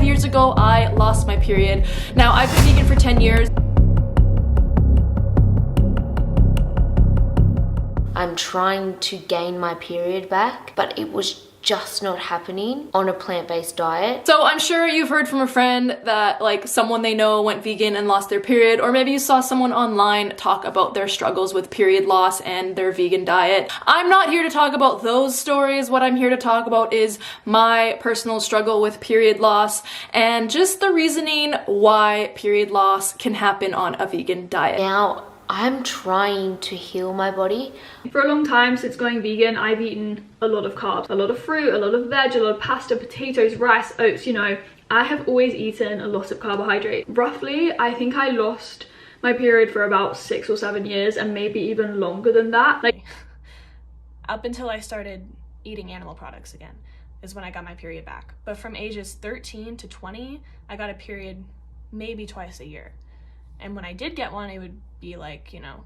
years ago, I lost my period. Now, I've been vegan for 10 years. I'm trying to gain my period back, but it was just not happening on a plant-based diet. So I'm sure you've heard from a friend that like someone they know went vegan and lost their period, or maybe you saw someone online talk about their struggles with period loss and their vegan diet. I'm not here to talk about those stories. What I'm here to talk about is my personal struggle with period loss and just the reasoning why period loss can happen on a vegan diet. Now, I'm trying to heal my body. For a long time since going vegan, I've eaten a lot of carbs, a lot of fruit, a lot of veg, a lot of pasta, potatoes, rice, oats, you know. I have always eaten a lot of carbohydrate. Roughly, I think I lost my period for about 6 or 7 years, and maybe even longer than that. Like, up until I started eating animal products again is when I got my period back. But from ages 13 to 20, I got a period maybe twice a year. And when I did get one, it would be like, you know,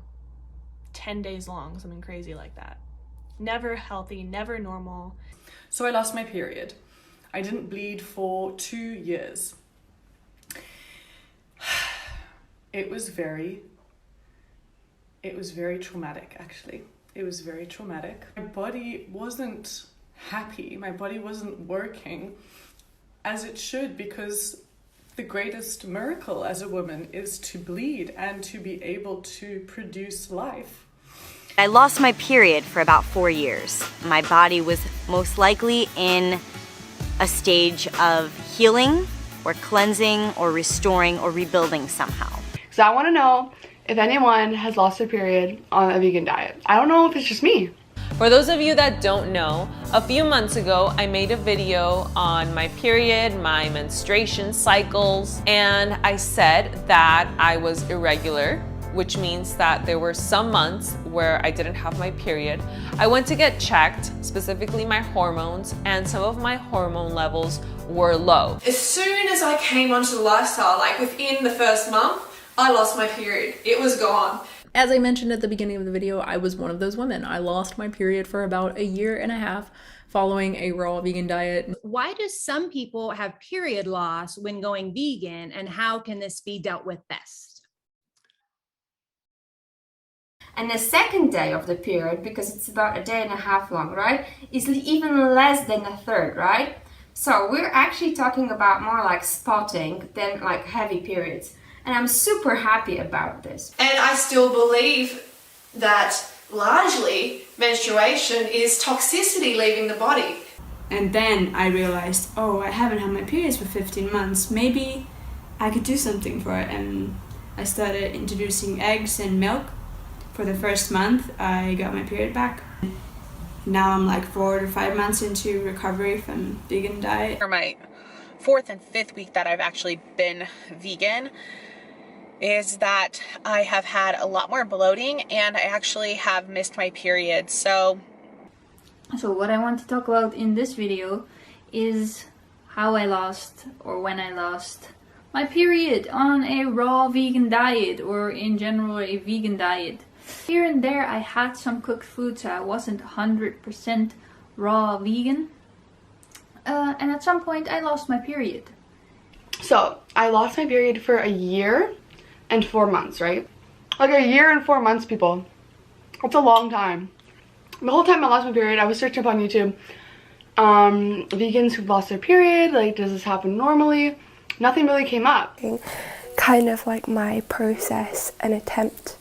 10 days long, something crazy like that. Never healthy, never normal. So I lost my period. I didn't bleed for 2 years. It was very traumatic, actually. It was very traumatic. My body wasn't happy. My body wasn't working as it should, because the greatest miracle as a woman is to bleed and to be able to produce life. I lost my period for about 4 years. My body was most likely in a stage of healing or cleansing or restoring or rebuilding somehow. So I want to know if anyone has lost their period on a vegan diet. I don't know if it's just me. For those of you that don't know, a few months ago, I made a video on my period, my menstruation cycles, and I said that I was irregular, which means that there were some months where I didn't have my period. I went to get checked, specifically my hormones, and some of my hormone levels were low. As soon as I came onto the lifestyle, like within the first month, I lost my period. It was gone. As I mentioned at the beginning of the video, I was one of those women. I lost my period for about 1.5 years following a raw vegan diet. Why do some people have period loss when going vegan, and how can this be dealt with best? And the second day of the period, because it's about 1.5 days long, right, is even less than a third, right? So we're actually talking about more like spotting than like heavy periods. And I'm super happy about this. And I still believe that largely menstruation is toxicity leaving the body. And then I realized, oh, I haven't had my periods for 15 months. Maybe I could do something for it. And I started introducing eggs and milk. For the first month, I got my period back. Now I'm like 4 to 5 months into recovery from vegan diet. For my 4th and 5th week that I've actually been vegan, is that I have had a lot more bloating, and I actually have missed my period. So what I want to talk about in this video is how I lost, or when I lost, my period on a raw vegan diet, or in general a vegan diet. Here and there I had some cooked food, so I wasn't 100% raw vegan. And at some point I lost my period. So I lost my period for 1 year and 4 months, right? Like 1 year and 4 months, people. That's a long time. The whole time I lost my period, I was searching up on YouTube. Vegans who've lost their period, like, does this happen normally? Nothing really came up. Kind of like my process and attempt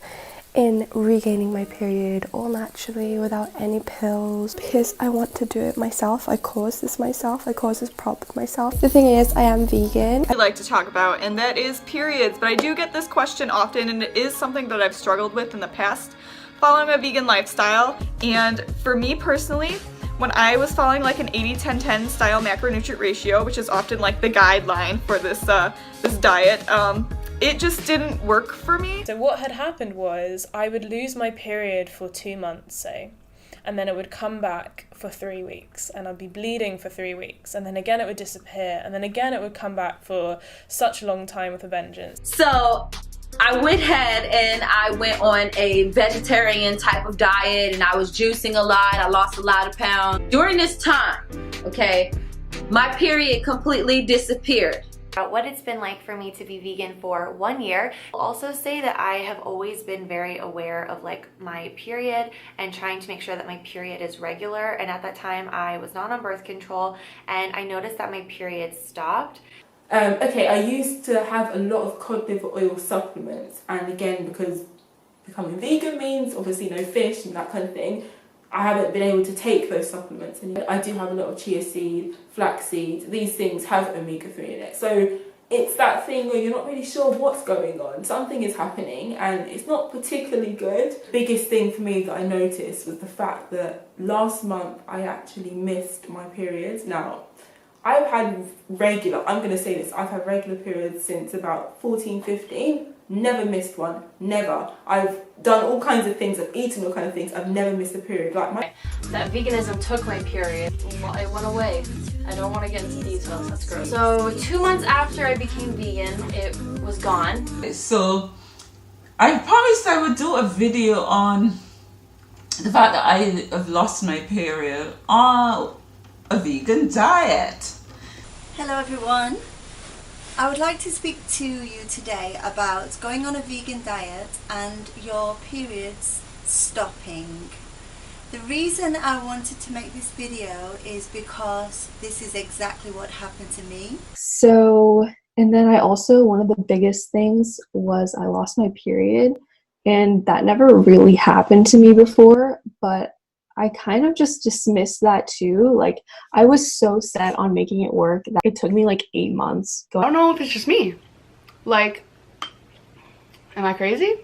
in regaining my period all naturally without any pills, because I want to do it myself. I caused this myself. I caused this problem myself. The thing is, I am vegan. I like to talk about, and that is periods, but I do get this question often, and it is something that I've struggled with in the past following a vegan lifestyle. And for me personally, when I was following like an 80-10-10 style macronutrient ratio, which is often like the guideline for this this diet, it just didn't work for me. So what had happened was I would lose my period for 2 months, say, and then it would come back for 3 weeks, and I'd be bleeding for 3 weeks, and then again it would disappear, and then again it would come back for such a long time with a vengeance. So I went ahead and I went on a vegetarian type of diet, and I was juicing a lot. I lost a lot of pounds. During this time, okay, my period completely disappeared. What it's been like for me to be vegan for 1 year. I'll also say that I have always been very aware of like my period and trying to make sure that my period is regular, and at that time I was not on birth control and I noticed that my period stopped. Okay, I used to have a lot of cod liver oil supplements, and again, because becoming vegan means obviously no fish and that kind of thing, I haven't been able to take those supplements. And I do have a lot of chia seed, flax seed, these things have omega-3 in it. So it's that thing where you're not really sure what's going on. Something is happening and it's not particularly good. Biggest thing for me that I noticed was the fact that last month I actually missed my periods. Now, I've had regular, I'm going to say this, I've had regular periods since about 14, 15. Never missed one, never. I've done all kinds of things, I've eaten all kinds of things, I've never missed a period. Like that veganism took my period. It went away. I don't want to get into details, that's gross. So 2 months after I became vegan, it was gone. So I promised I would do a video on the fact that I have lost my period on a vegan diet. Hello everyone. I would like to speak to you today about going on a vegan diet and your periods stopping. The reason I wanted to make this video is because this is exactly what happened to me. So, and then I also, one of the biggest things was I lost my period, and that never really happened to me before, but I kind of just dismissed that too. Like, I was so set on making it work that it took me like 8 months. I don't know if it's just me. Like, am I crazy?